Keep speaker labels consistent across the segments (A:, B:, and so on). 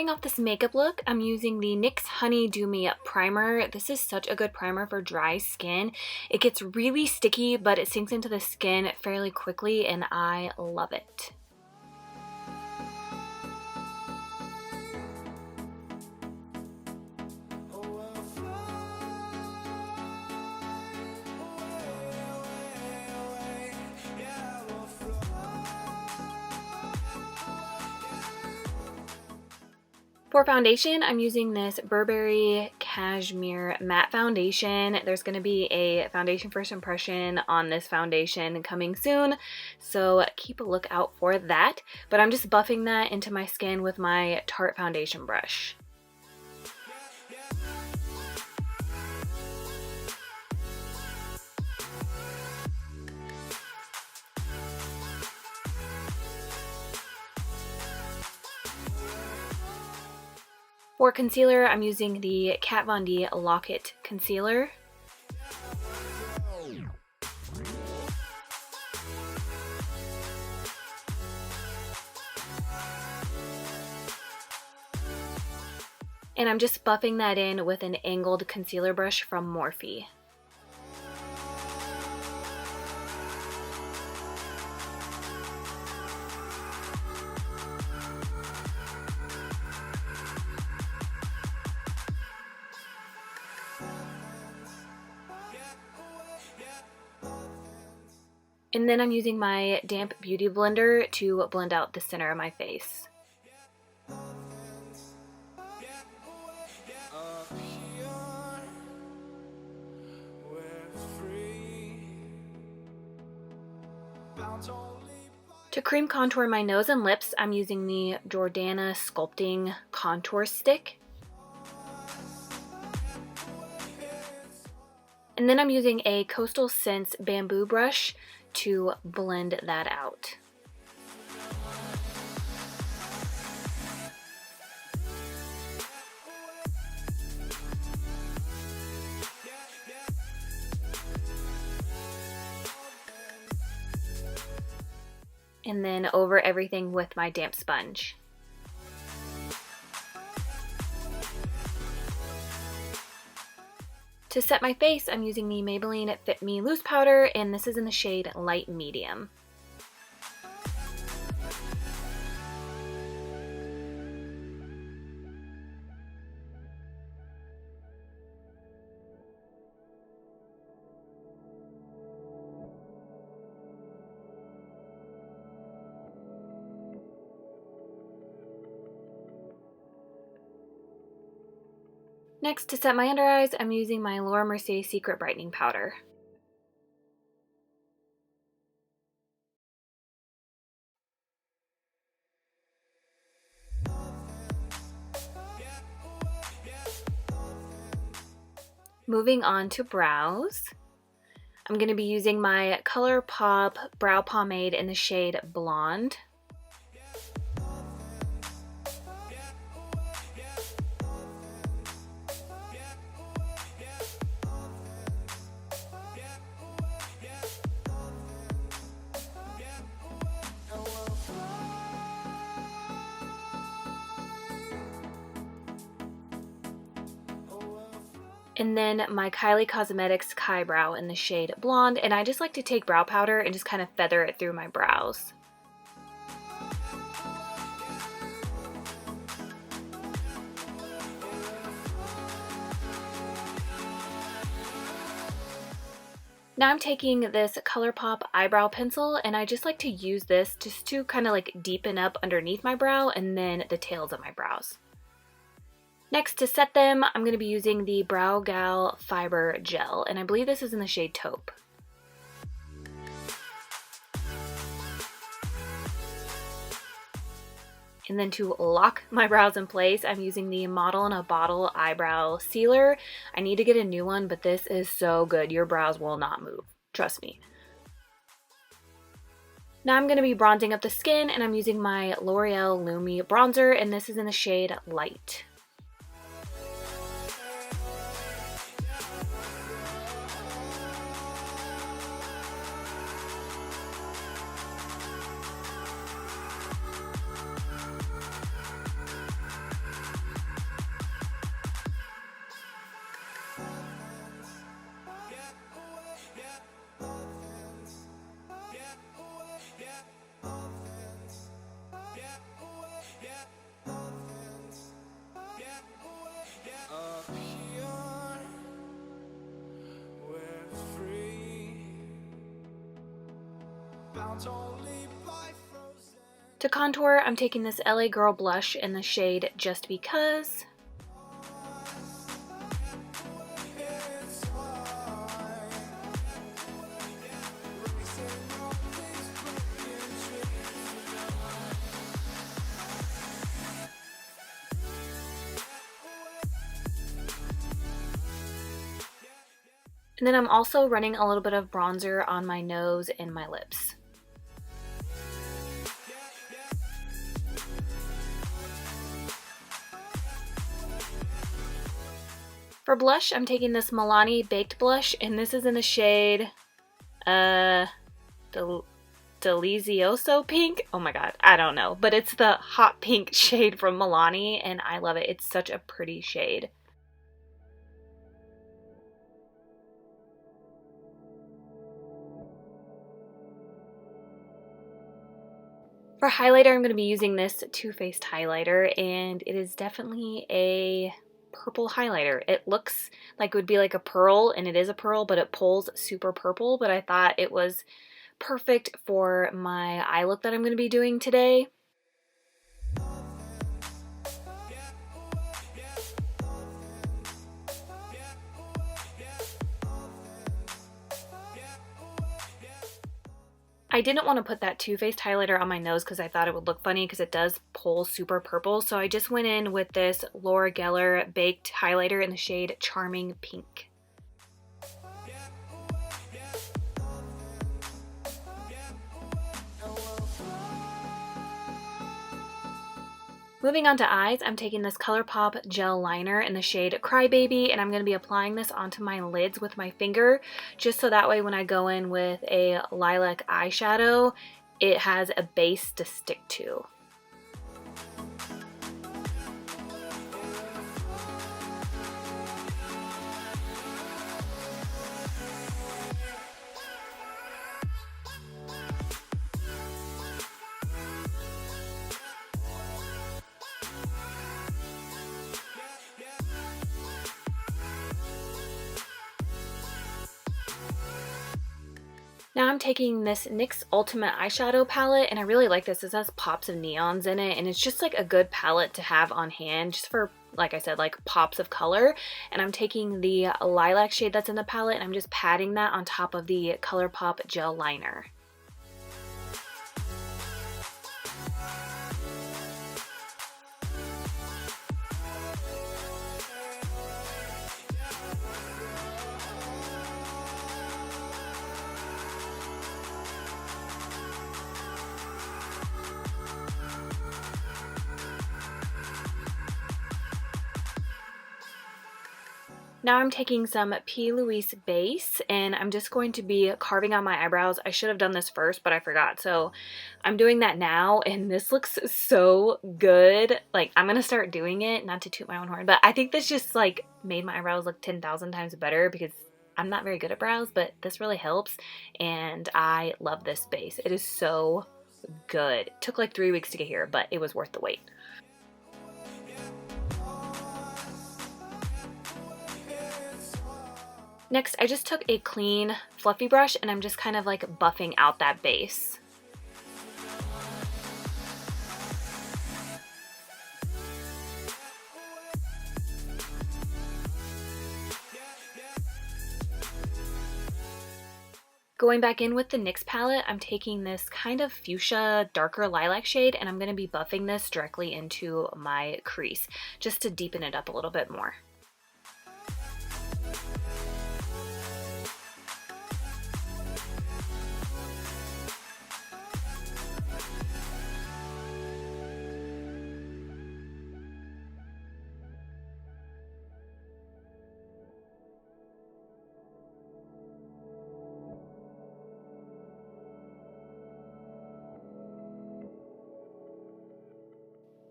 A: starting off this makeup look, I'm using the NYX Honey Do Me Primer. This is such a good primer for dry skin. It gets really sticky, but it sinks into the skin fairly quickly, and I love it. For foundation, I'm using this Burberry Cashmere Matte Foundation. There's going to be a foundation first impression on this foundation coming soon, so keep a look out for that. But I'm just buffing that into my skin with my Tarte foundation brush. For concealer, I'm using the Kat Von D Lock-It Concealer. And I'm just buffing that in with an angled concealer brush from Morphe. And then I'm using my damp beauty blender to blend out the center of my face. To cream contour my nose and lips, I'm using the Jordana Sculpting Contour Stick. And then I'm using a Coastal Scents bamboo brush to blend that out. And then over everything with my damp sponge. To set my face, I'm using the Maybelline Fit Me Loose Powder, and this is in the shade Light Medium. Next, to set my under eyes, I'm using my Mercier Secret Brightening Powder. Moving on to brows, I'm going to be using my ColourPop Brow Pomade in the shade Blonde. And then my Kylie Cosmetics Kybrow in the shade Blonde, and I just like to take brow powder and just kind of feather it through my brows. Now I'm taking this ColourPop eyebrow pencil, and I just like to use this just to kind of like deepen up underneath my brow and then the tails of my brows. Next, to set them, I'm going to be using the Brow Gal Fiber Gel, and I believe this is in the shade Taupe. And then to lock my brows in place, I'm using the Model in a Bottle Eyebrow Sealer. I need to get a new one, but this is so good. Your brows will not move. Trust me. Now I'm going to be bronzing up the skin, and I'm using my L'Oreal Lumi bronzer, and this is in the shade Light. To contour, I'm taking this LA Girl blush in the shade Just Because. And then I'm also running a little bit of bronzer on my nose and my lips. For blush, I'm taking this Milani Baked Blush, and this is in the shade delizioso pink. Oh my god, I don't know, but it's the hot pink shade from Milani, and I love it. It's such a pretty shade. For highlighter, I'm going to be using this Too Faced highlighter, and it is definitely a purple highlighter. It looks like it would be like a pearl, and it is a pearl, but it pulls super purple, but I thought it was perfect for my eye look that I'm going to be doing today. I didn't want to put that Too Faced highlighter on my nose because I thought it would look funny because it does pull super purple. So I just went in with this L'Oreal Baked highlighter in the shade Charming Pink. Moving on to eyes, I'm taking this ColourPop gel liner in the shade Crybaby, and I'm going to be applying this onto my lids with my finger, just so that way when I go in with a lilac eyeshadow, it has a base to stick to. Now I'm taking this NYX Ultimate Eyeshadow palette, and I really like this. It has pops of neons in it, and it's just like a good palette to have on hand just for, like I said, like pops of color. And I'm taking the lilac shade that's in the palette, and I'm just patting that on top of the ColourPop gel liner. Now I'm taking some P. Louise base, and I'm just going to be carving out my eyebrows. I should have done this first, but I forgot. So I'm doing that now, and this looks so good. Like, I'm going to start doing it, not to toot my own horn, but I think this just like made my eyebrows look 10,000 times better because I'm not very good at brows, but this really helps, and I love this base. It is so good. It took like 3 weeks to get here, but it was worth the wait. Next, I just took a clean, fluffy brush, and I'm just kind of like buffing out that base. Going back in with the NYX palette, I'm taking this kind of fuchsia, darker lilac shade, and I'm going to be buffing this directly into my crease, just to deepen it up a little bit more.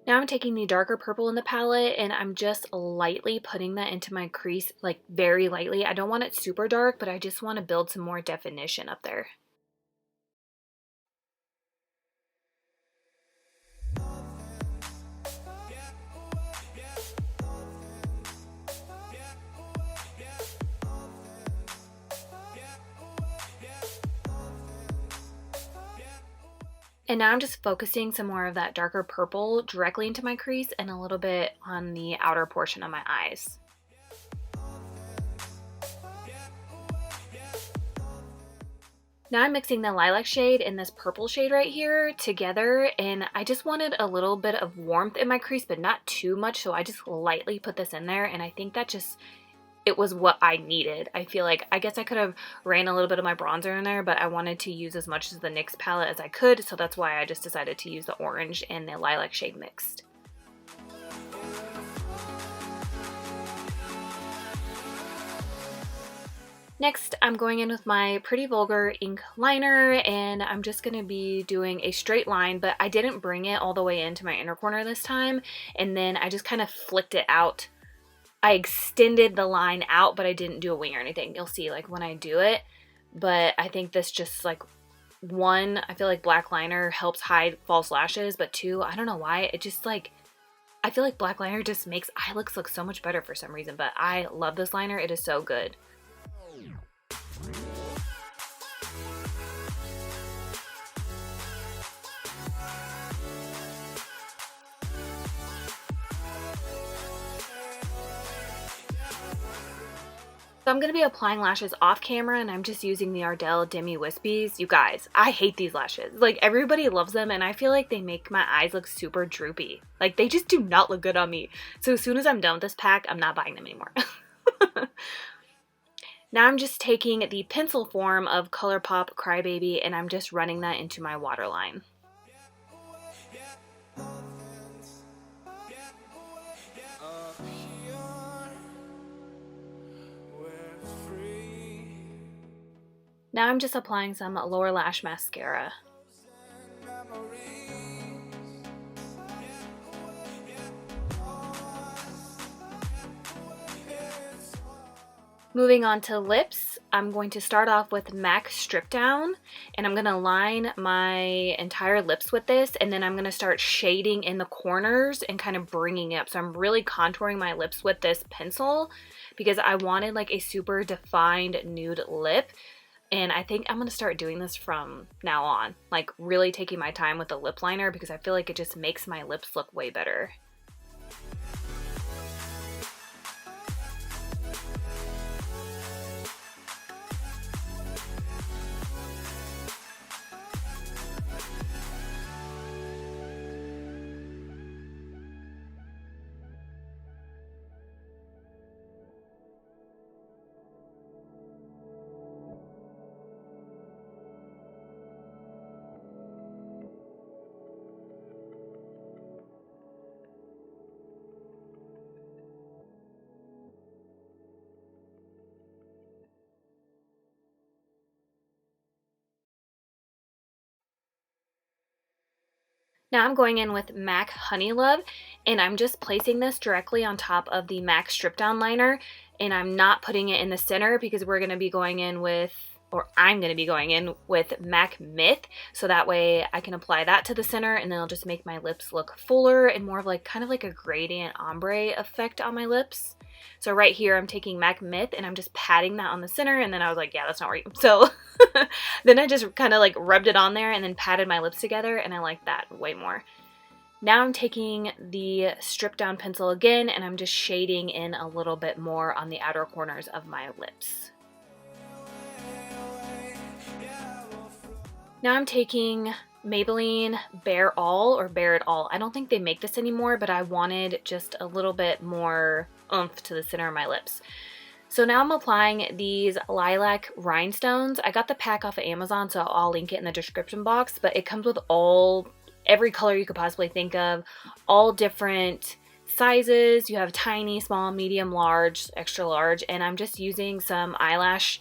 A: Now I'm taking the darker purple in the palette, and I'm just lightly putting that into my crease, like very lightly. I don't want it super dark, but I just want to build some more definition up there. And now I'm just focusing some more of that darker purple directly into my crease and a little bit on the outer portion of my eyes. Now I'm mixing the lilac shade and this purple shade right here together, and I just wanted a little bit of warmth in my crease, but not too much, so I just lightly put this in there, and I think that just, it was what I needed. I feel like, I guess I could have ran a little bit of my bronzer in there, but I wanted to use as much of the NYX palette as I could, so that's why I just decided to use the orange and the lilac shade mixed. Next, I'm going in with my Pretty Vulgar ink liner, and I'm just going to be doing a straight line, but I didn't bring it all the way into my inner corner this time, and then I just kind of flicked it out. I extended the line out, but I didn't do a wing or anything. You'll see like when I do it, but I think this just like, one, I feel like black liner helps hide false lashes, but two, I don't know why, it just like, I feel like black liner just makes eye looks look so much better for some reason, but I love this liner. It is so good. So I'm going to be applying lashes off camera, and I'm just using the Ardell Demi Wispies. You guys, I hate these lashes. Like, everybody loves them, and I feel like they make my eyes look super droopy. Like, they just do not look good on me. So as soon as I'm done with this pack, I'm not buying them anymore. Now I'm just taking the pencil form of ColourPop Crybaby, and I'm just running that into my waterline. Now I'm just applying some lower lash mascara. Moving on to lips, I'm going to start off with MAC Stripdown, and I'm going to line my entire lips with this, and then I'm going to start shading in the corners and kind of bringing it up. So I'm really contouring my lips with this pencil because I wanted like a super defined nude lip. And I think I'm going to start doing this from now on, like really taking my time with the lip liner because I feel like it just makes my lips look way better. Now I'm going in with MAC Honey Love, and I'm just placing this directly on top of the MAC Strip Down liner, and I'm not putting it in the center because we're going to be going in with, or I'm going to be going in with MAC Myth, so that way I can apply that to the center, and then it'll just make my lips look fuller and more of like kind of like a gradient ombre effect on my lips. So right here I'm taking MAC Myth and I'm just patting that on the center, and then I was like, yeah, that's not right. So then I just kind of like rubbed it on there and then patted my lips together, and I like that way more. Now I'm taking the Strip Down pencil again, and I'm just shading in a little bit more on the outer corners of my lips. Now I'm taking Maybelline Bare All, or Bare It All. I don't think they make this anymore, but I wanted just a little bit more oomph to the center of my lips. So now I'm applying these Lilac Rhinestones. I got the pack off of Amazon, so I'll link it in the description box, but it comes with every color you could possibly think of, all different sizes. You have tiny, small, medium, large, extra large, and I'm just using some eyelash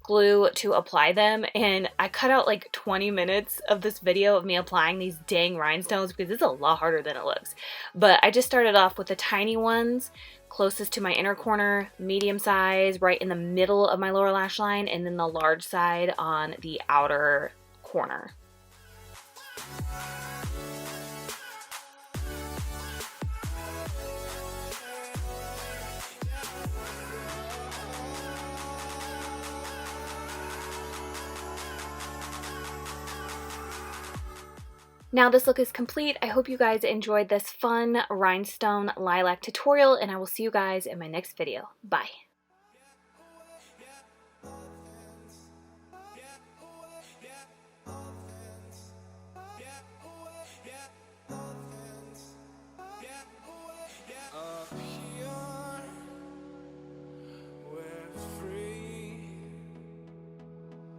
A: glue to apply them, and I cut out like 20 minutes of this video of me applying these dang rhinestones because it's a lot harder than it looks. But I just started off with the tiny ones closest to my inner corner, medium size right in the middle of my lower lash line, and then the large side on the outer corner. Now this look is complete. I hope you guys enjoyed this fun rhinestone lilac tutorial, and I will see you guys in my next video. Bye.